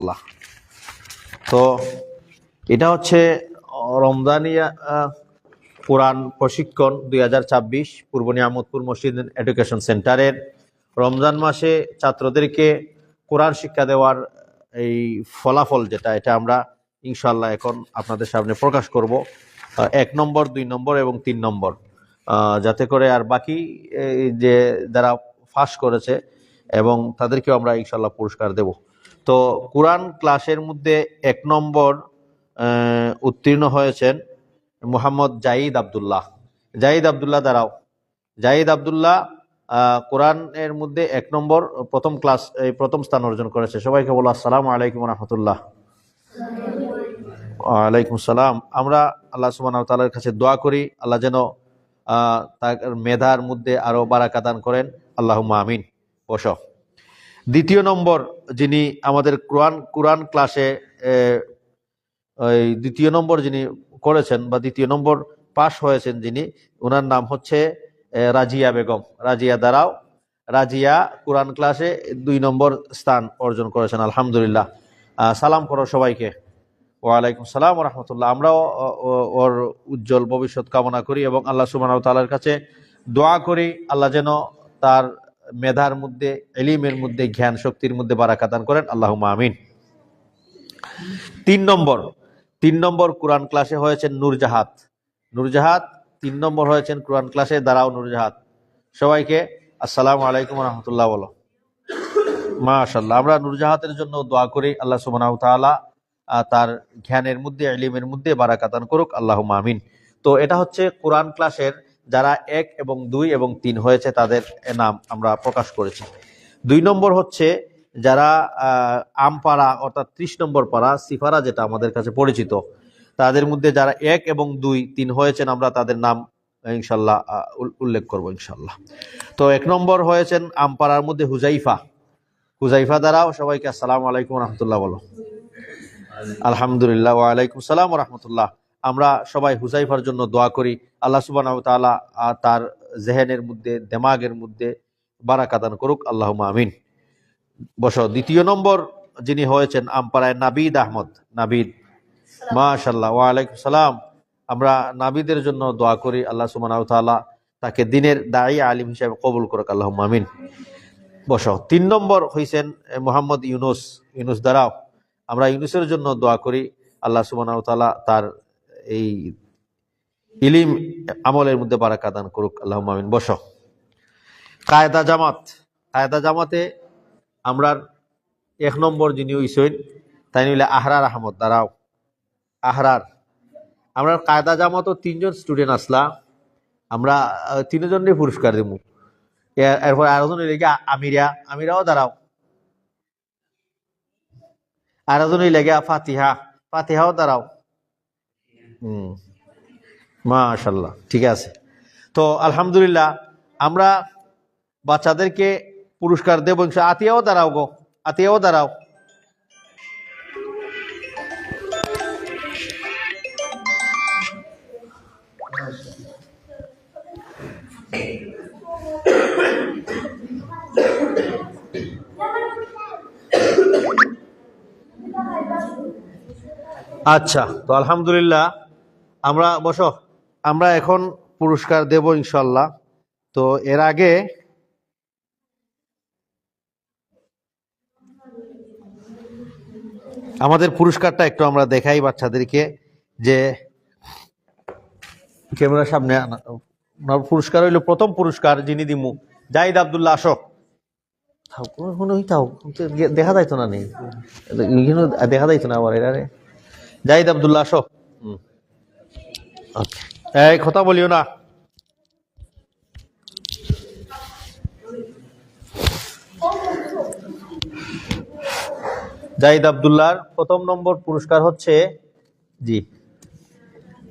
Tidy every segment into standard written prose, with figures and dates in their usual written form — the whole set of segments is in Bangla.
আল্লাহ। তো এটা হচ্ছে রমজানিয়া কোরআন প্রশিক্ষণ 2026 পূর্ব নিয়ামতপুর মসজিদ এডুকেশন সেন্টারের রমজান মাসে ছাত্রদেরকে কোরআন শিক্ষা দেওয়ার এই ফলাফল যেটা, এটা আমরা ইনশাআল্লাহ এখন আপনাদের সামনে প্রকাশ করব 1 নম্বর, 2 নম্বর এবং 3 নম্বর, যাতে করে আর বাকি যে যারা পাস করেছে এবং তাদেরকেও আমরা ইনশাআল্লাহ পুরস্কার দেব। তো কোরআন ক্লাসের মধ্যে 1 নম্বর উত্তীর্ণ হয়েছেন মোহাম্মদ জাহিদ আব্দুল্লাহ। জাহিদ আব্দুল্লাহ দাঁড়াও। জাহিদ আব্দুল্লাহ কোরআনের মধ্যে 1 নম্বর প্রথম স্থান অর্জন করেছে। সবাইকে বলো আসসালামু আলাইকুম ওয়া রাহমাতুল্লাহ। ওয়ালাইকুম সালাম। আমরা আল্লাহ সুবহানাহু ওয়া তাআলার কাছে দোয়া করি আল্লাহ যেন তার মেধার মধ্যে আরো বারাকা দান করেন, আল্লাহুম্মা আমিন। বসো। 2 নম্বর যিনি আমাদের কোরআন ক্লাসে 2 নম্বর যিনি করেছেন বা 2 নম্বর পাশ হয়েছেন যিনি, ওনার নাম হচ্ছে রাজিয়া বেগম। রাজিয়া দাঁড়াও। রাজিয়া কোরআন ক্লাসে 2 নম্বর স্থান অর্জন করেছেন, আলহামদুলিল্লাহ। সালাম করো সবাইকে। ওয়ালাইকুম সালাম ওয়া রাহমাতুল্লাহ। আমরাও ওর উজ্জ্বল ভবিষ্যৎ কামনা করি এবং আল্লাহ সুবহানাহু ওয়া তাআলার কাছে দোয়া করি আল্লাহ যেন তার মেধার মধ্যে, ইলমের মধ্যে, জ্ঞান শক্তির মধ্যে বারাকা দান করেন, আল্লাহুম্মা আমিন। 3 নম্বর কোরআন ক্লাসে হয়েছেন নূরজাহাত। 3 নম্বর হয়েছেন কোরআন ক্লাসে। দাঁড়াও নূরজাহাত। সবাইকে আসসালামু আলাইকুম ওয়া রাহমাতুল্লাহ বলো। মাশাআল্লাহ। আমরা নূরজাহাতের জন্য দোয়া করি আল্লাহ সুবহানাহু ওয়া তাআলা তার জ্ঞানের মধ্যে, ইলমের মধ্যে বারাকা দান করুক, আল্লাহুম্মা আমিন। তো এটা হচ্ছে কোরআন ক্লাসের যারা 1 এবং 2 এবং 3 হয়েছে তাদের নাম আমরা প্রকাশ করেছি। 2 নম্বর হচ্ছে যারা আমপাড়া অর্থাৎ 30 নম্বর পাড়া সিফারা যেটা আমাদের কাছে পরিচিত, তাদের মধ্যে যারা 1 এবং 2, 3 হয়েছেন আমরা তাদের নাম ইনশাল্লাহ উল্লেখ করব ইনশাল্লাহ। তো 1 নম্বর হয়েছেন আমপাড়ার মধ্যে হুজাইফা দ্বারাও। সবাইকে আসসালামু আলাইকুম ওয়া রাহমাতুল্লাহ বলো। আলহামদুলিল্লাহ। ওয়া আলাইকুম সালাম ওয়া রাহমাতুল্লাহ। আমরা সবাই হুজাইফার জন্য দোয়া করি আল্লাহ সুবহানাহু ওয়া তাআলা তার জেহেনের মধ্যে, দিমাগের মধ্যে বারাকা দান করুক, আল্লাহুম্মা আমিন। বসো। 2 নম্বর যিনি হয়েছেন আমপাড়ায় নাবিদ আহমদ। নাবিদ, মাশাআল্লাহ। ওয়া আলাইকুম সালাম। আমরা নাবিদের জন্য দোয়া করি আল্লাহ সুবহানাহু ওয়া তাআলা তাকে দ্বীনের দাঈ আলিম হিসেবে কবুল করুক, আল্লাহুম্মা আমিন। বসো। 3 নম্বর হইছেন মোহাম্মদ ইউনুস দাঁড়াও। আমরা ইউনুসের জন্য দোয়া করি আল্লাহ সুবহানাহু ওয়া তাআলা তার এই ইলম আমলের মধ্যে বারাকা দান করুক, আল্লাহুম্মা আমিন। বসো। কায়দা জামাতে আমরা 1 নম্বর যিনি হইছেন তাই নিলে আহরার আহমদ। দাঁড়াও। আহরার। আমরা কায়দা জামাতও 3 জন স্টুডেন্ট আসলা, আমরা 3 জনের পুরস্কার দেব। এরপর আরেকজন হইলে কি আমিরাও। দাঁড়াও। আরেকজন হইলে গিয়া ফাতিহাও। দাঁড়াও। মাশাআল্লাহ, ঠিক আছে। তো আলহামদুলিল্লাহ আমরা বাচ্চাদেরকে পুরস্কার দেব। আতিয়াও দাঁড়াও গো। আতিয়াও দাঁড়াও। আচ্ছা, তো আলহামদুলিল্লাহ আমরা বসো। আমরা এখন পুরস্কার দেব ইনশাল্লাহ। তো এর আগে আমাদের পুরস্কারটা একটু আমরা দেখাই বাচ্চাদেরকে, যে ক্যামেরার সামনে পুরস্কার হইল, প্রথম পুরস্কার যিনি দিমু জাহিদ আব্দুল্লাহ। আসো। দেখা যাইতো না, নেই দেখা যাইতো না আবার এরা। জাহিদ আব্দুল্লাহ আসো। এই কথা বলিও না। জাহিদ আব্দুল্লাহর 1 নম্বর পুরস্কার হচ্ছে জি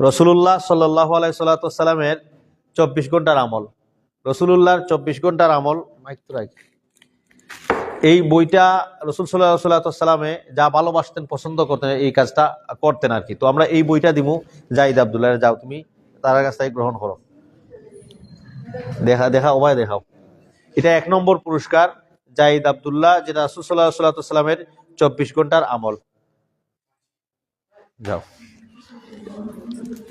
রাসূলুল্লাহ সাল্লাল্লাহু আলাইহি সাল্লামের 24 ঘন্টার আমল। রাসূলুল্লাহর 24 ঘন্টার আমল। এই বইটা রাসূল সাল্লাল্লাহু আলাইহি সাল্লামে যা ভালোবাসতেন, পছন্দ করতেন, এই কাজটা করতেন আর কি। তো আমরা এই বইটা দিমু জাহিদ আব্দুল্লাহ। যাও তুমি তার কাছ থেকে গ্রহণ করো। দেখা উভয় দেখাও। এটা 1 নম্বর পুরস্কার জাহিদ আব্দুল্লাহ, যেটা রাসূল সাল্লাল্লাহু আলাইহি সাল্লামের 24 ঘন্টার আমল। যাও।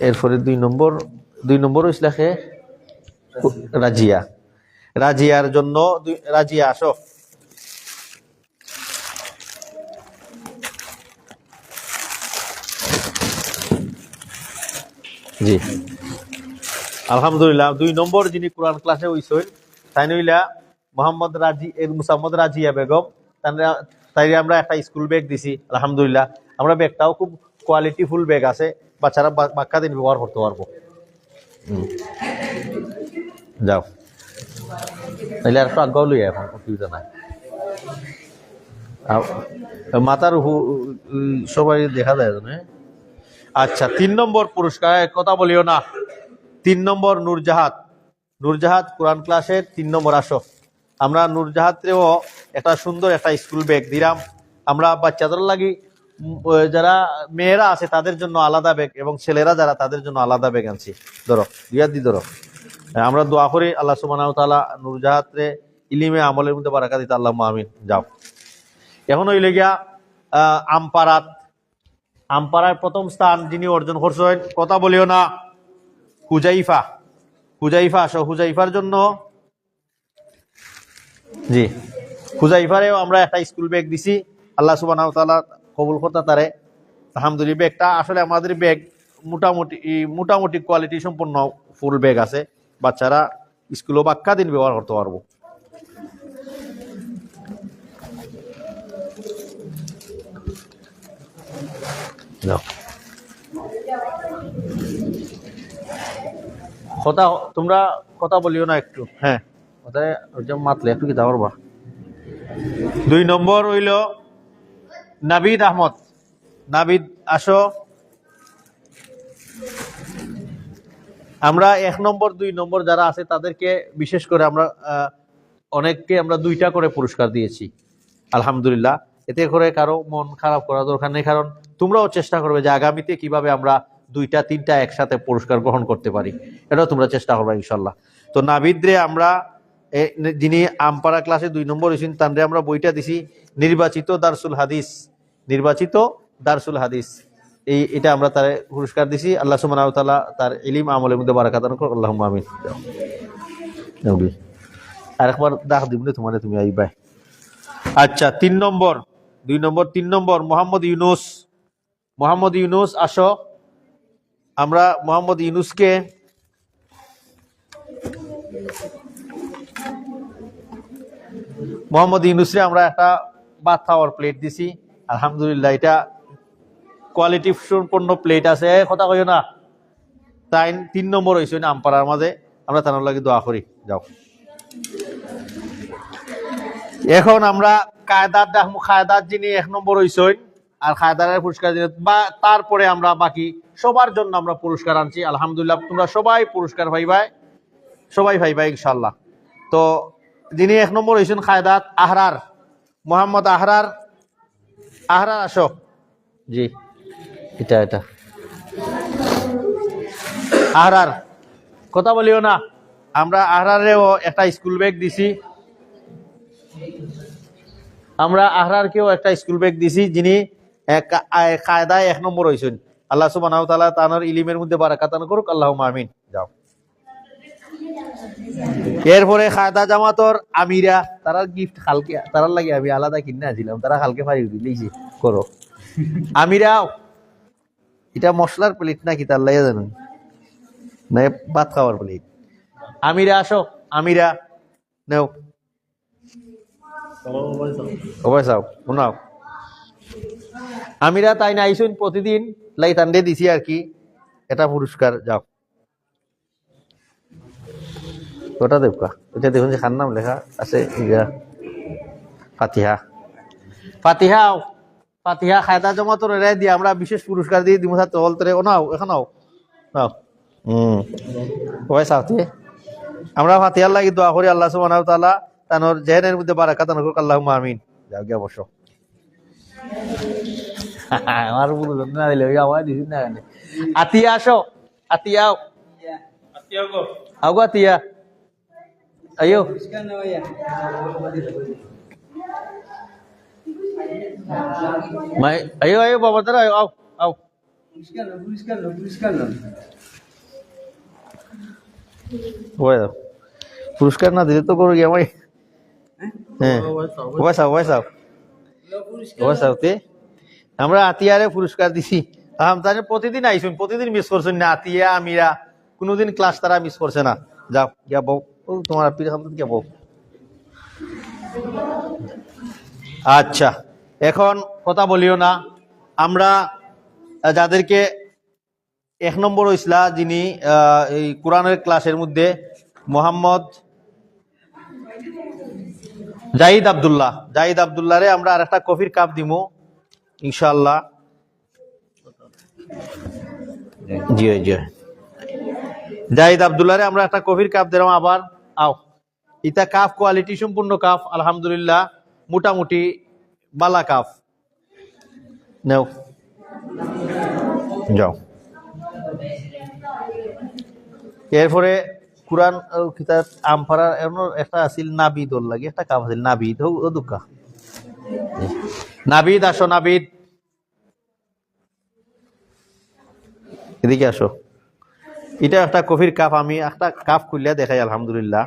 এরপরে 2 নম্বর হইছিল রাজিয়া। রাজিয়ার জন্য রাজিয়া আসো। জি আলহামদুলিল্লাহ। 2 নম্বর যিনি কোরআন ক্লাসে হইছেন তাই নইলা মুসাম্মদ রাজিয়া বেগম। তাই আমরা একটা স্কুল ব্যাগ দিছি আলহামদুলিল্লাহ। আমরা ব্যাগটাও খুব কোয়ালিটিফুল ব্যাগ আছে, বাচ্চারা বাক্কা দিন ব্যবহার করতে পারবো। যাও তাইলে আর আগাও লই, এখন অসুবিধা নাই। মাথার সবাই দেখা যায় না। আচ্ছা 3 নম্বর পুরস্কার কথা বলিও না। 3 নম্বর নূরজাহাদ কোরআন ক্লাসের 3 নম্বর আসো। আমরা নূরজাহাদরেও একটা সুন্দর একটা স্কুল ব্যাগ দিলাম। আমরা বাচ্চাদের লাগি যারা মেয়েরা আছে তাদের জন্য আলাদা ব্যাগ এবং ছেলেরা যারা তাদের জন্য আলাদা ব্যাগ আনছি। ধরো ধরো। আমরা দোয়া করি আল্লাহ সুবহানাহু ওয়া তাআলা নূরজাহাদরে ইলমে আমলের মধ্যে বারাকা দিতে, আল্লাহুম্মা আমিন। যাও। এখন হইলে গিয়া আমপাড়ার প্রথম স্থান যিনি অর্জন করছেন কথা বলিও না, হুজাইফা আসো। হুজাইফার জন্য জি হুজাইফারেও আমরা একটা স্কুল ব্যাগ দিছি। আল্লাহ সুবহানাহু ওয়া তাআলা কবুল করতে তারে। আলহামদুলিল্লাহ। ব্যাগটা আসলে আমাদের ব্যাগ মোটামুটি কোয়ালিটি সম্পন্ন ফুল ব্যাগ আছে, বাচ্চারা স্কুলে বাক্কা দিন ব্যবহার করতে পারবো। তোমরা কথা বলিও না একটু। হ্যাঁ মাতলে একটু কি তা পারবা। 2 নম্বর হইল নাবিদ আহমদ। নাবিদ আসো। আমরা 1 নম্বর 2 নম্বর যারা আছে তাদেরকে বিশেষ করে আমরা অনেককে আমরা 2টা করে পুরস্কার দিয়েছি আলহামদুলিল্লাহ। এতে করে কারো মন খারাপ করা দরকার নেই, কারণ তোমরাও চেষ্টা করবে যে আগামীতে কিভাবে আমরা 2টা 3টা একসাথে পুরস্কার গ্রহণ করতে পারি, এটাও তোমরা চেষ্টা করবে ইনশাল্লাহ। তো নাবিদরে আমরা যিনি আমপাড়া ক্লাসে 2 নম্বর হয়েছেন তানরে আমরা বইটা দিছি নির্বাচিত দারসুল হাদিস। এটা আমরা তার পুরস্কার দিছি। আল্লাহ সুবহানাহু ওয়া তাআলা তার ইলম আমলের মধ্যে বারাকা দান করুন, আল্লাহুম্মা আমিন। আরেকবার ডাক দিব না তোমারে, তুমি আইবা। আচ্ছা 3 নম্বর 3 নম্বর মোহাম্মদ ইউনুস আসো। আমরা মোহাম্মদ ইউনুসকে আমরা একটা ভাত খাওয়ার প্লেট দিছি আলহামদুলিল্লাহ। এটা কোয়ালিটি সম্পন্ন প্লেট আছে, কথা কইও না। তাই 3 নম্বর হয়েছে আমপাড়ার মাঝে, আমরা তার লাগে দোয়া করি। যাও। এখন আমরা কায়দার যিনি 1 নম্বর হয়েছেন আর কায়দারের পুরস্কার বা তারপরে আমরা বাকি সবার জন্য আমরা পুরস্কার আনছি আলহামদুলিল্লাহ। তোমরা সবাই পুরস্কার পাইবাই ইনশাল্লাহ। তো যিনি 1 নম্বর হয়েছেন কায়দাত মোহাম্মদ আহরার আসো। জি এটা আহরার কথা বলিও না। আমরা আহরারেও একটা স্কুল ব্যাগ দিছি। যিনি কায়দায় 1 নম্বর হয়েছেন। আল্লাহ সুবহানাহু ওয়া তাআলা তার ইলমের মধ্যে বারাকাত দান করুক, আল্লাহুম্মা আমিন। যাও। এরপরে কায়দা জামাতর আমিরা, তারা গিফট খালকে তারার লাগে আমি আলাদা কিনে আসছিলাম, তারা খালকে পারি দিলেইছে করো। আমিরাও এটা মশলার প্লেট নাকি তার লাগে জানেন না, ভাত খাওয়ার প্লেট। আমিরা আসো। আমিরা নেও শোনাও। আমিরা তাই না আইসুন প্রতিদিন লাই তান্ডে দিছি আর কি এটা পুরস্কার। যাও ওটা দেবকা, এটা দেখুন যে খান নাম লেখা আছে ফাতিহা খায়দা জমাতর রে দিয়ে আমরা বিশেষ পুরস্কার দিয়ে দিব। তরে নাও এখন নাও সবাই সাথে আমরা ফাতিহার লাগি দোয়া করি আল্লাহ সুবহানাহু ওয়া তাআলা তানোর জেহেনের মধ্যে বারাকাত দান করুক, আল্লাহুম্মা আমিন। যাও গিয়া বসো। আমার বুঝলো না দিলে আমার দিছি না কেন। আতিয়া আসো। আতিয়াও আগো আতিয়া আইও। ayo ayo bapak tara ayo aw aw পুরস্কার না দিলে তো করো গিয়ে আমার হ্যাঁ ওয়াইসাও আমরা আতিয়ারে পুরস্কার দিছি তাদের প্রতিদিন আইসুন প্রতিদিন মিস করছেন না আতিয়া আমিরা কোনোদিন ক্লাস তারা মিস করছে না যাও গিয়া বউ তোমার আপির সামনে গিয়া বউ আচ্ছা এখন কথা বলিও না আমরা যাদেরকে 1 নম্বর হইসলা যিনি এই কোরআনের ক্লাসের মধ্যে মোহাম্মদ জাহিদ আব্দুল্লাহ রে আমরা আরেকটা কফির কাপ দিমু ইনশাআল্লাহ জি জি জাহিদ আব্দুল্লাহ রে আমরা একটা কফির কাপ দিলাম আবার আও ইটা কাপ কোয়ালিটি সম্পূর্ণ কাপ আলহামদুলিল্লাহ মোটামুটি বালা কাপ নাও যাও এরপরে কুরআন কিতাব আমপাড়ার একটা আছিল নাবিদর লাগে একটা কাপ আছিল নাবিদ ও দুকা নাবিদ আসো নাবিদ এদিকে আসো এটা একটা কফির কাপ আমি একটা কাপ খুললে দেখাই আলহামদুলিল্লাহ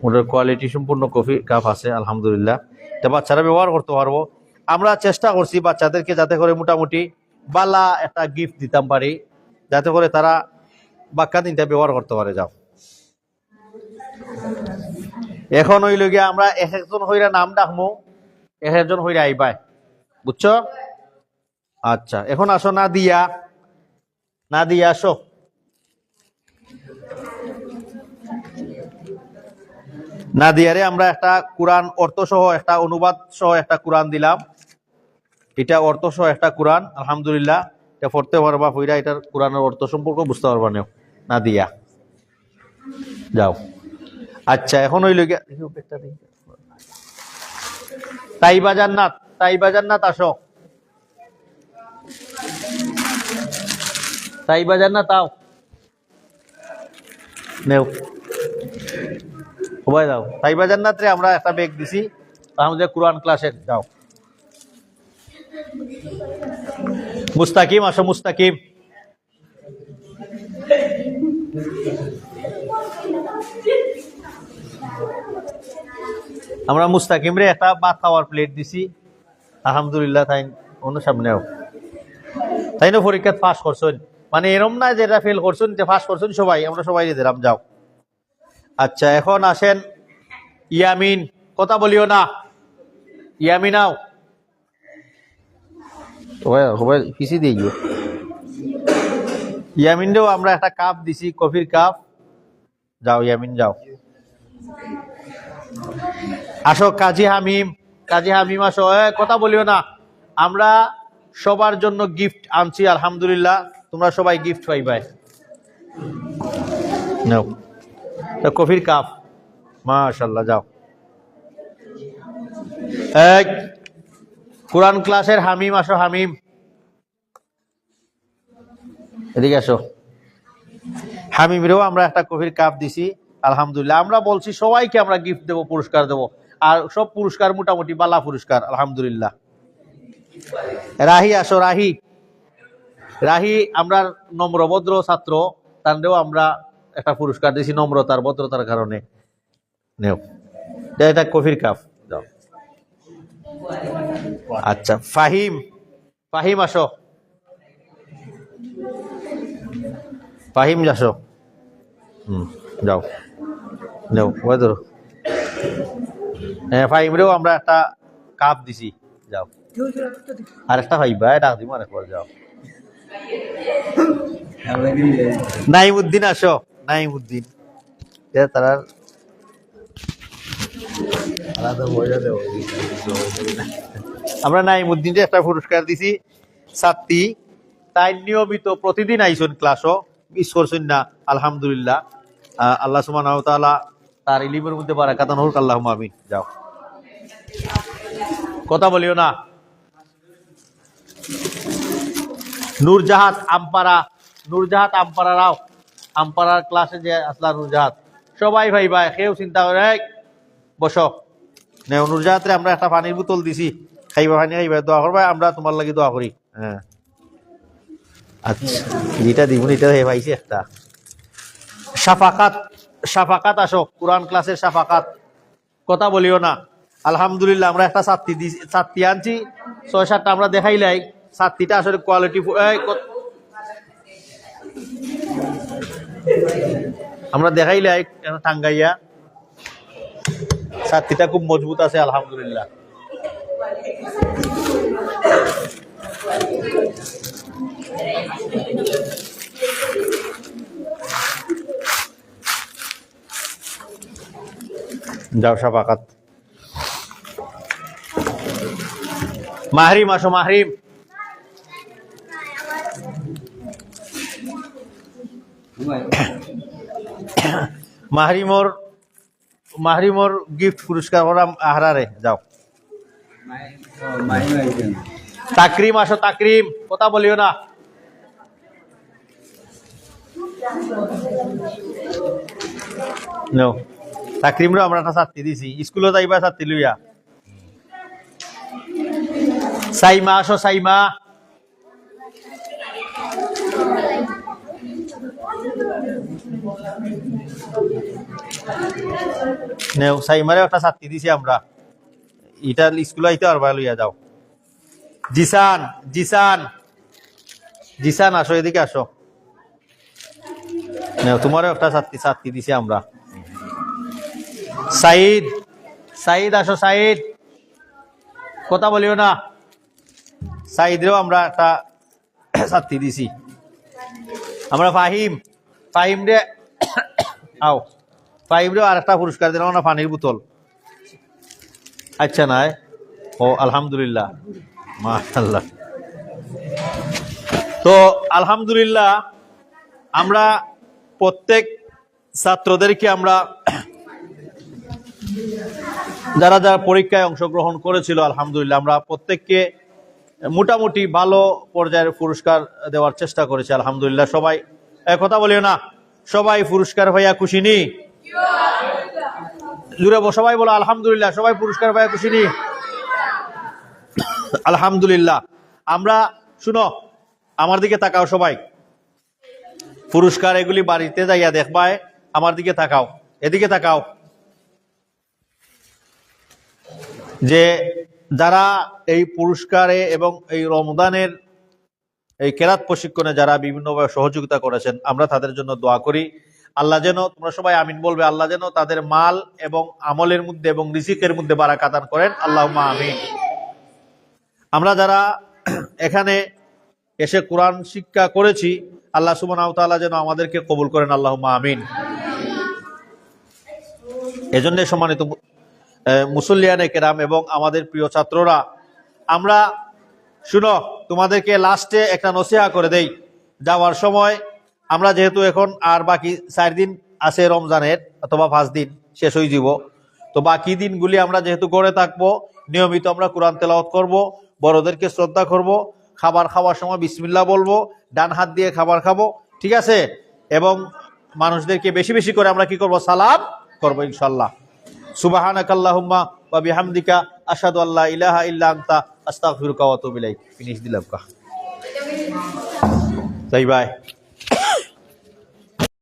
ওটার কোয়ালিটি সম্পূর্ণ কফি কাপ আছে আলহামদুলিল্লাহ এটা বাচ্চারা ব্যবহার করতে পারবো আমরা চেষ্টা করছি বাচ্চাদেরকে যাতে করে মোটামুটি বালা একটা গিফট দিতাম পারি যাতে করে তারা বাক্কা দিনটা ব্যবহার করতে পারে যাও এখন হইল গিয়া আমরা এক একজন হইরা নাম ডাকমু এক একজন হইরা আইবাই বুঝছো আচ্ছা এখন আসো নাদিয়া আসো নাদিয়ারে আমরা একটা কোরআন অর্থ সহ একটা অনুবাদ সহ একটা কোরআন দিলাম এটা অর্থ সহ একটা কোরআন আলহামদুলিল্লাহ এটা পড়তে পারবা পড়া এটার কোরআনের অর্থ সম্পর্ক বুঝতে পারবা না নাদিয়া যাও আচ্ছা এখন হইল গিয়া তাইবা জান্নাত আসো তাইবা জান্নাত আও নেও সবাই যাও তাইবা জান্নাত রে আমরা একটা ব্যাগ দিছি আমাদের কোরআন ক্লাসের যাও মুস্তাকিম আসো মুস্তাকিম আমরা মুস্তাকিম রে একটা ভাত খাওয়ার প্লেট দিছি আলহামদুলিল্লাহ তাই অন্য সামনেও তাই না পরীক্ষা পাস করছেন মানে এরম না যেটা ফেল করছেন যে পাস করছেন সবাই আমরা সবাই দিলাম যাও আচ্ছা এখন আসেন ইয়ামিন কথা বলিও না ইয়ামিন আও সবাই পিছিয়ে দিয়ে গিয়ে ইয়ামিনও আমরা একটা কাপ দিছি কফির কাপ যাও ইয়ামিন যাও আসো কাজী হামিম আসো কথা বলিও না আমরা সবার জন্য গিফট আনছি আলহামদুলিল্লাহ তোমরা সবাই গিফট পাইবাই নাও কফির কাপ মাশাআল্লাহ যাও এক কোরআন ক্লাসের হামিম আসো হামিম এদিকে আসো হামিমরেও আমরা একটা কফির কাপ দিছি আলহামদুলিল্লাহ আমরা বলছি সবাইকে আমরা গিফট দেব পুরস্কার দেব আর সব পুরস্কার মোটামুটি বালা পুরস্কার আলহামদুলিল্লাহ রাহি আসো রাহি আমরা নম্রভদ্র ছাত্র তাদেরও আমরা একটা পুরস্কার দিছি নম্রতার ভদ্রতার কারণে নেও এটা কফির কাপ দাও আচ্ছা ফাহিম আসো ফাহিম আসো যাও নেও ওই ধরো হ্যাঁ ফাহিমরেও আমরা একটা কাপ দিছি যাও আর একটা ভাইবা ডাক দিব আরেকবার যাও নাইমুদ্দিন আসো নাইমুদ্দিন তারা আমরা নাইমুদ্দিনকে একটা পুরস্কার দিছি ছাত্রী তাই নিয়মিত প্রতিদিন আইসুন ক্লাসও মিস করছেন না আলহামদুলিল্লাহ আল্লাহ সুবহানাহু ওয়া তাআলা তার ইলমের মধ্যে বারাকাত দান করুক আল্লাহুম্মা আমিন যাও কথা বলিও না নূরজাহাত আমপাড়া রাও আমপাড়ার ক্লাসে যে আসলা নূরজাহাত সবাই ভাই কেউ চিন্তা করে বসো। নুরজাহাতরে আমরা একটা পানির বোতল দিছি, খাইবা পানি খাইবা, দোয়া করবা, আমরা তোমার লাগি দোয়া করি। হ্যাঁ আচ্ছা, যেটা দিব এটা পাইছি একটা। সাফাকাত, সাফাকাত আসো, কোরআন ক্লাসের সাফাকাত, কথা বলিও না। আলহামদুলিল্লাহ আমরা একটা ছাত্রী আনছি, 6-7টা আমরা দেখাইলাই। ছাত্রীটা আসলে কোয়ালিটি, আমরা দেখাইলাই টাঙ্গাইয়া, ছাত্রীটা খুব মজবুত আছে আলহামদুলিল্লাহ। যাও সাফাকাত। মাহরিম আসো, মাহরিম। মাহরিমর গিফট পুরস্কার ওরা আহরারে যাও। তাকরিম আসো, তাকরিম, কথা বলিও না। তাকরিমরা আমরা একটা ছাত্রী দিছি, স্কুলে যাইবা ছাত্রী লইয়া। সাইমা আসো, সাইমা। নেও, সাইমারে একটা ছাত্রী দিছি আমরা, এটা স্কুলে আইতে পারবা, লইয়া যাও। জিসান, জিসান, জিসান আসো, এদিকে আসো। নেও, তোমারও একটা ছাত্রী দিছি আমরা। সাইদ, সাইদ আসো, সাইদ, কথা বলিও না। সাইদরেও আমরা একটা ছাত্রী দিছি আমরা। ফাহিম, ফাহিম রে আও, ফাহিম রে আর একটা পুরস্কার দিলাম না, পানির বোতল। আচ্ছা নাই, ও আলহামদুলিল্লাহ, মাশাআল্লাহ। তো আলহামদুলিল্লাহ আমরা প্রত্যেক ছাত্রদেরকে আমরা যারা যারা পরীক্ষায় অংশগ্রহণ করেছিল আলহামদুলিল্লাহ আমরা প্রত্যেককে মোটামুটি ভালো পর্যায়ের পুরস্কার দেওয়ার চেষ্টা করেছি আলহামদুলিল্লাহ। সবাই কথা বলিও না, সবাই পুরস্কার ভাইয়া খুশি নি? জুড়ে সবাই বলো আলহামদুলিল্লাহ, সবাই পুরস্কার ভাইয়া খুশি নি? আলহামদুলিল্লাহ। আমরা শুনো, আমার দিকে তাকাও সবাই, পুরস্কার এগুলি বাড়িতে যাইয়া দেখবায়, আমার দিকে তাকাও, এদিকে তাকাও। যে যারা এই পুরস্কারে এবং এই রমজানের এই কেরাত প্রশিক্ষণে যারা বিভিন্নভাবে সহযোগিতা করেছেন, আমরা তাদের জন্য দোয়া করি। আল্লাহ যেন, তোমরা সবাই আমিন বলবে, আল্লাহ যেন তাদের মাল এবং আমলের মধ্যে এবং রিজিকের মধ্যে বারাকাত দান করেন, আল্লাহুম্মা আমিন। আমরা যারা এখানে এসে কোরআন শিক্ষা করেছি, আল্লাহ সুবহানাহু ওয়া তাআলা যেন আমাদেরকে কবুল করেন, আল্লাহুম্মা আমিন। এজন্য সম্মানিত মুসল্লিয়ানে কেরাম এবং আমাদের প্রিয় ছাত্ররা, আমরা শুনো, তোমাদেরকে লাস্টে একটা নসিহা করে দেই যাওয়ার সময়। আমরা যেহেতু এখন আর বাকি 4 দিন আছে রমজানের, অথবা 5 দিন শেষ হয়ে যাব, তো বাকি দিনগুলি আমরা যেহেতু গড়ে থাকবো, নিয়মিত আমরা কোরআন তেলাওয়াত করব, বড়দেরকে শ্রদ্ধা করব, খাবার খাওয়ার সময় বিসমিল্লাহ বলবো, ডান হাত দিয়ে খাবার খাবো, ঠিক আছে? এবং মানুষদেরকে বেশি বেশি করে আমরা কি করব? সালাম করবো ইনশাল্লাহ। সুবহানাকাল্লাহুম্মা ওয়া বিহামদিকা আশহাদু আল্লা ইলাহা ইল্লা আনতা আস্তাগফিরুকা ওয়া আতুবু ইলাইক। ফিনিশ দিলাম কা, বাই বাই।